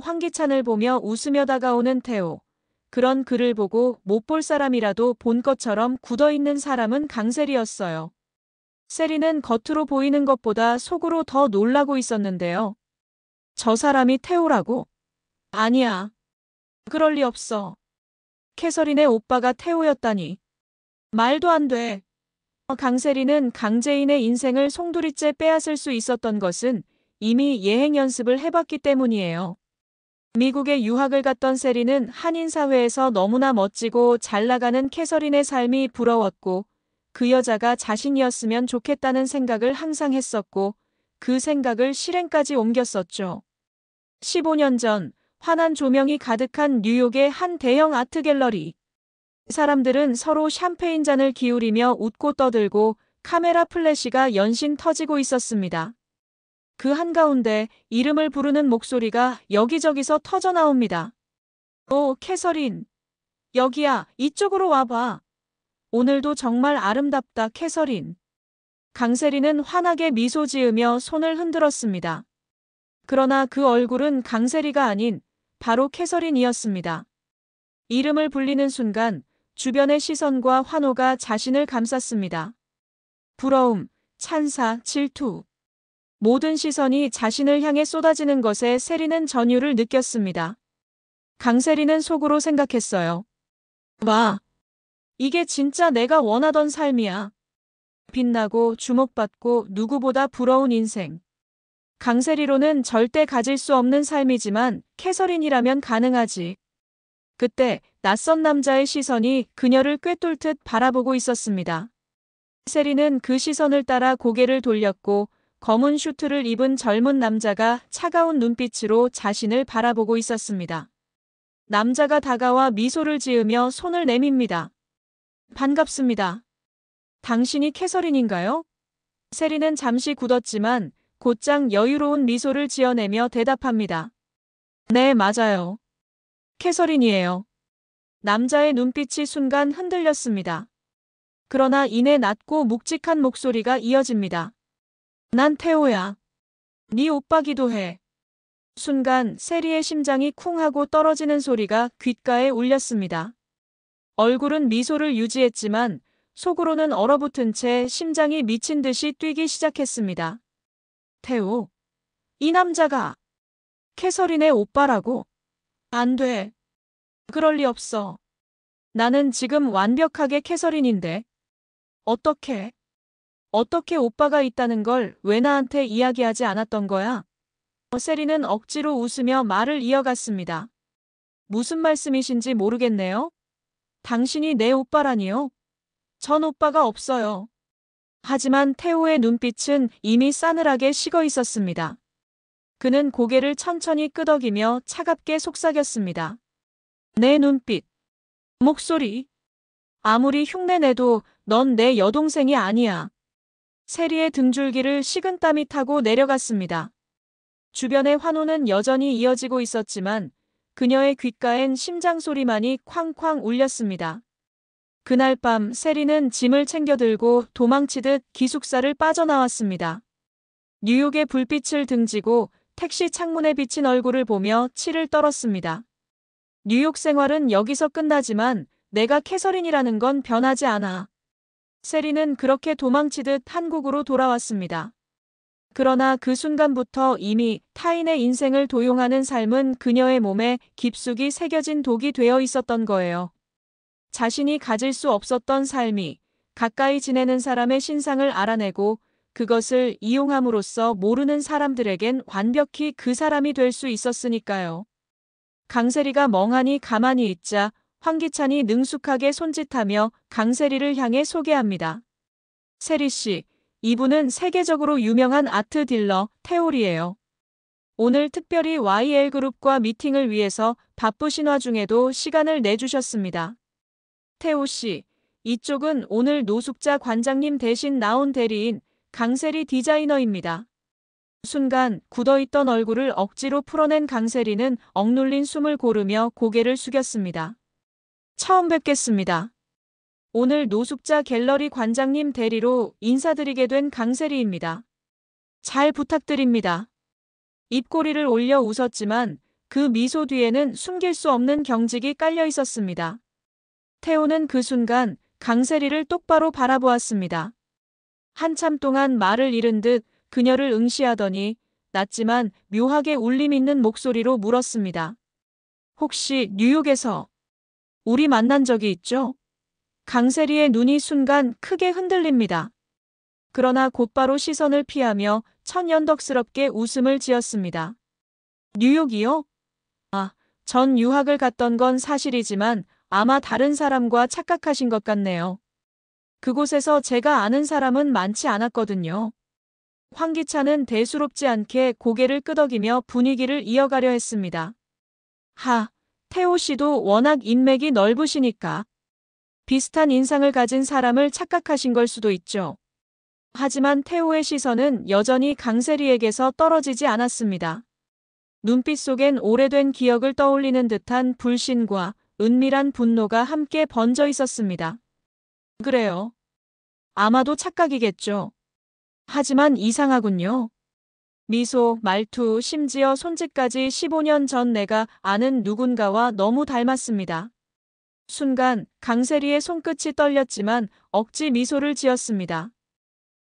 황기찬을 보며 웃으며 다가오는 태호. 그런 그를 보고 못 볼 사람이라도 본 것처럼 굳어있는 사람은 강세리였어요. 세리는 겉으로 보이는 것보다 속으로 더 놀라고 있었는데요. 저 사람이 태호라고? 아니야. 그럴 리 없어. 캐서린의 오빠가 태호였다니. 말도 안 돼. 강세리는 강재인의 인생을 송두리째 빼앗을 수 있었던 것은 이미 예행 연습을 해봤기 때문이에요. 미국에 유학을 갔던 세리는 한인 사회에서 너무나 멋지고 잘 나가는 캐서린의 삶이 부러웠고 그 여자가 자신이었으면 좋겠다는 생각을 항상 했었고 그 생각을 실행까지 옮겼었죠. 15년 전 환한 조명이 가득한 뉴욕의 한 대형 아트 갤러리. 사람들은 서로 샴페인 잔을 기울이며 웃고 떠들고 카메라 플래시가 연신 터지고 있었습니다. 그 한가운데 이름을 부르는 목소리가 여기저기서 터져 나옵니다. 오, 캐서린. 여기야, 이쪽으로 와봐. 오늘도 정말 아름답다, 캐서린. 강세리는 환하게 미소 지으며 손을 흔들었습니다. 그러나 그 얼굴은 강세리가 아닌 바로 캐서린이었습니다. 이름을 불리는 순간 주변의 시선과 환호가 자신을 감쌌습니다. 부러움, 찬사, 질투. 모든 시선이 자신을 향해 쏟아지는 것에 세리는 전율을 느꼈습니다. 강세리는 속으로 생각했어요. 와, 이게 진짜 내가 원하던 삶이야. 빛나고 주목받고 누구보다 부러운 인생. 강세리로는 절대 가질 수 없는 삶이지만 캐서린이라면 가능하지. 그때 낯선 남자의 시선이 그녀를 꿰뚫듯 바라보고 있었습니다. 세리는 그 시선을 따라 고개를 돌렸고 검은 슈트를 입은 젊은 남자가 차가운 눈빛으로 자신을 바라보고 있었습니다. 남자가 다가와 미소를 지으며 손을 내밉니다. 반갑습니다. 당신이 캐서린인가요? 세리는 잠시 굳었지만 곧장 여유로운 미소를 지어내며 대답합니다. 네, 맞아요. 캐서린이에요. 남자의 눈빛이 순간 흔들렸습니다. 그러나 이내 낮고 묵직한 목소리가 이어집니다. 난 태호야. 네 오빠기도 해. 순간 세리의 심장이 쿵 하고 떨어지는 소리가 귓가에 울렸습니다. 얼굴은 미소를 유지했지만 속으로는 얼어붙은 채 심장이 미친 듯이 뛰기 시작했습니다. 태호. 이 남자가 캐서린의 오빠라고? 안 돼. 그럴 리 없어. 나는 지금 완벽하게 캐서린인데. 어떻게 오빠가 있다는 걸 왜 나한테 이야기하지 않았던 거야? 세리는 억지로 웃으며 말을 이어갔습니다. 무슨 말씀이신지 모르겠네요. 당신이 내 오빠라니요? 전 오빠가 없어요. 하지만 태호의 눈빛은 이미 싸늘하게 식어 있었습니다. 그는 고개를 천천히 끄덕이며 차갑게 속삭였습니다. 내 눈빛, 목소리. 아무리 흉내내도 넌 내 여동생이 아니야. 세리의 등줄기를 식은땀이 타고 내려갔습니다. 주변의 환호는 여전히 이어지고 있었지만 그녀의 귓가엔 심장 소리만이 쾅쾅 울렸습니다. 그날 밤 세리는 짐을 챙겨 들고 도망치듯 기숙사를 빠져나왔습니다. 뉴욕의 불빛을 등지고 택시 창문에 비친 얼굴을 보며 치를 떨었습니다. 뉴욕 생활은 여기서 끝나지만 내가 캐서린이라는 건 변하지 않아. 세리는 그렇게 도망치듯 한국으로 돌아왔습니다. 그러나 그 순간부터 이미 타인의 인생을 도용하는 삶은 그녀의 몸에 깊숙이 새겨진 독이 되어 있었던 거예요. 자신이 가질 수 없었던 삶이 가까이 지내는 사람의 신상을 알아내고 그것을 이용함으로써 모르는 사람들에겐 완벽히 그 사람이 될 수 있었으니까요. 강세리가 멍하니 가만히 있자 황기찬이 능숙하게 손짓하며 강세리를 향해 소개합니다. 세리 씨, 이분은 세계적으로 유명한 아트 딜러 태올이에요. 오늘 특별히 YL그룹과 미팅을 위해서 바쁘신 와중에도 시간을 내주셨습니다. 태호 씨, 이쪽은 오늘 노숙자 관장님 대신 나온 대리인 강세리 디자이너입니다. 순간 굳어있던 얼굴을 억지로 풀어낸 강세리는 억눌린 숨을 고르며 고개를 숙였습니다. 처음 뵙겠습니다. 오늘 노숙자 갤러리 관장님 대리로 인사드리게 된 강세리입니다. 잘 부탁드립니다. 입꼬리를 올려 웃었지만 그 미소 뒤에는 숨길 수 없는 경직이 깔려 있었습니다. 태호는 그 순간 강세리를 똑바로 바라보았습니다. 한참 동안 말을 잃은 듯 그녀를 응시하더니 낮지만 묘하게 울림 있는 목소리로 물었습니다. 혹시 뉴욕에서 우리 만난 적이 있죠? 강세리의 눈이 순간 크게 흔들립니다. 그러나 곧바로 시선을 피하며 천연덕스럽게 웃음을 지었습니다. 뉴욕이요? 전 유학을 갔던 건 사실이지만 아마 다른 사람과 착각하신 것 같네요. 그곳에서 제가 아는 사람은 많지 않았거든요. 황기찬은 대수롭지 않게 고개를 끄덕이며 분위기를 이어가려 했습니다. 태호 씨도 워낙 인맥이 넓으시니까 비슷한 인상을 가진 사람을 착각하신 걸 수도 있죠. 하지만 태호의 시선은 여전히 강세리에게서 떨어지지 않았습니다. 눈빛 속엔 오래된 기억을 떠올리는 듯한 불신과 은밀한 분노가 함께 번져 있었습니다. 그래요. 아마도 착각이겠죠. 하지만 이상하군요. 미소, 말투, 심지어 손짓까지 15년 전 내가 아는 누군가와 너무 닮았습니다. 순간 강세리의 손끝이 떨렸지만 억지 미소를 지었습니다.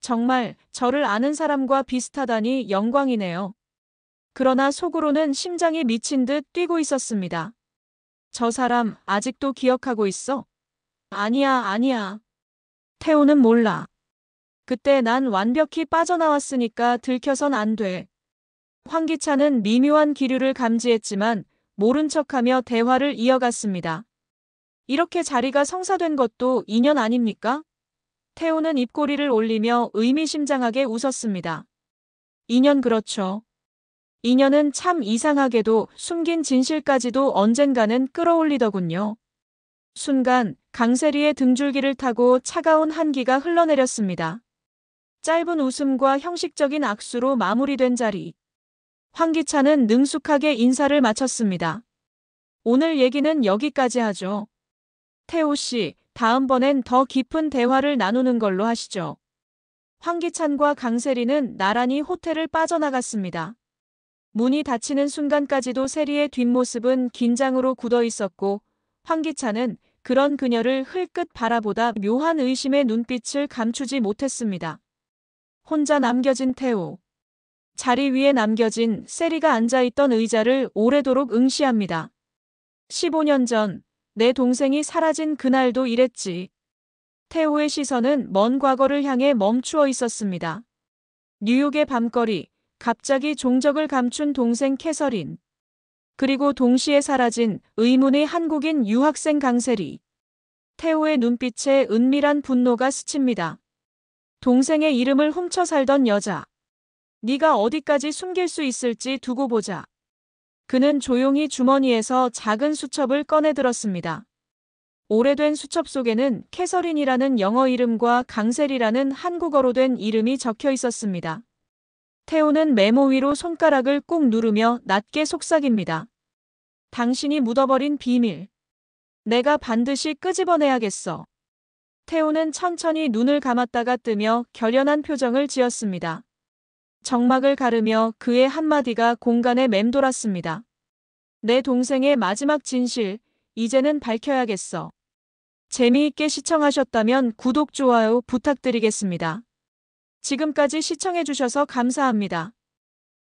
정말 저를 아는 사람과 비슷하다니 영광이네요. 그러나 속으로는 심장이 미친 듯 뛰고 있었습니다. 저 사람 아직도 기억하고 있어? 아니야. 태호는 몰라. 그때 난 완벽히 빠져나왔으니까 들켜선 안 돼. 황기찬은 미묘한 기류를 감지했지만 모른 척하며 대화를 이어갔습니다. 이렇게 자리가 성사된 것도 인연 아닙니까? 태호는 입꼬리를 올리며 의미심장하게 웃었습니다. 인연 그렇죠. 인연은 참 이상하게도 숨긴 진실까지도 언젠가는 끌어올리더군요. 순간 강세리의 등줄기를 타고 차가운 한기가 흘러내렸습니다. 짧은 웃음과 형식적인 악수로 마무리된 자리. 황기찬은 능숙하게 인사를 마쳤습니다. 오늘 얘기는 여기까지 하죠. 태호 씨, 다음번엔 더 깊은 대화를 나누는 걸로 하시죠. 황기찬과 강세리는 나란히 호텔을 빠져나갔습니다. 문이 닫히는 순간까지도 세리의 뒷모습은 긴장으로 굳어 있었고 황기찬은 그런 그녀를 흘끗 바라보다 묘한 의심의 눈빛을 감추지 못했습니다. 혼자 남겨진 태호. 자리 위에 남겨진 세리가 앉아있던 의자를 오래도록 응시합니다. 15년 전 내 동생이 사라진 그날도 이랬지. 태호의 시선은 먼 과거를 향해 멈추어 있었습니다. 뉴욕의 밤거리, 갑자기 종적을 감춘 동생 캐서린. 그리고 동시에 사라진 의문의 한국인 유학생 강세리. 태호의 눈빛에 은밀한 분노가 스칩니다. 동생의 이름을 훔쳐 살던 여자. 네가 어디까지 숨길 수 있을지 두고 보자. 그는 조용히 주머니에서 작은 수첩을 꺼내 들었습니다. 오래된 수첩 속에는 캐서린이라는 영어 이름과 강세리라는 한국어로 된 이름이 적혀 있었습니다. 태호는 메모 위로 손가락을 꾹 누르며 낮게 속삭입니다. 당신이 묻어버린 비밀. 내가 반드시 끄집어내야겠어. 태호는 천천히 눈을 감았다가 뜨며 결연한 표정을 지었습니다. 정막을 가르며 그의 한마디가 공간에 맴돌았습니다. 내 동생의 마지막 진실, 이제는 밝혀야겠어. 재미있게 시청하셨다면 구독, 좋아요 부탁드리겠습니다. 지금까지 시청해주셔서 감사합니다.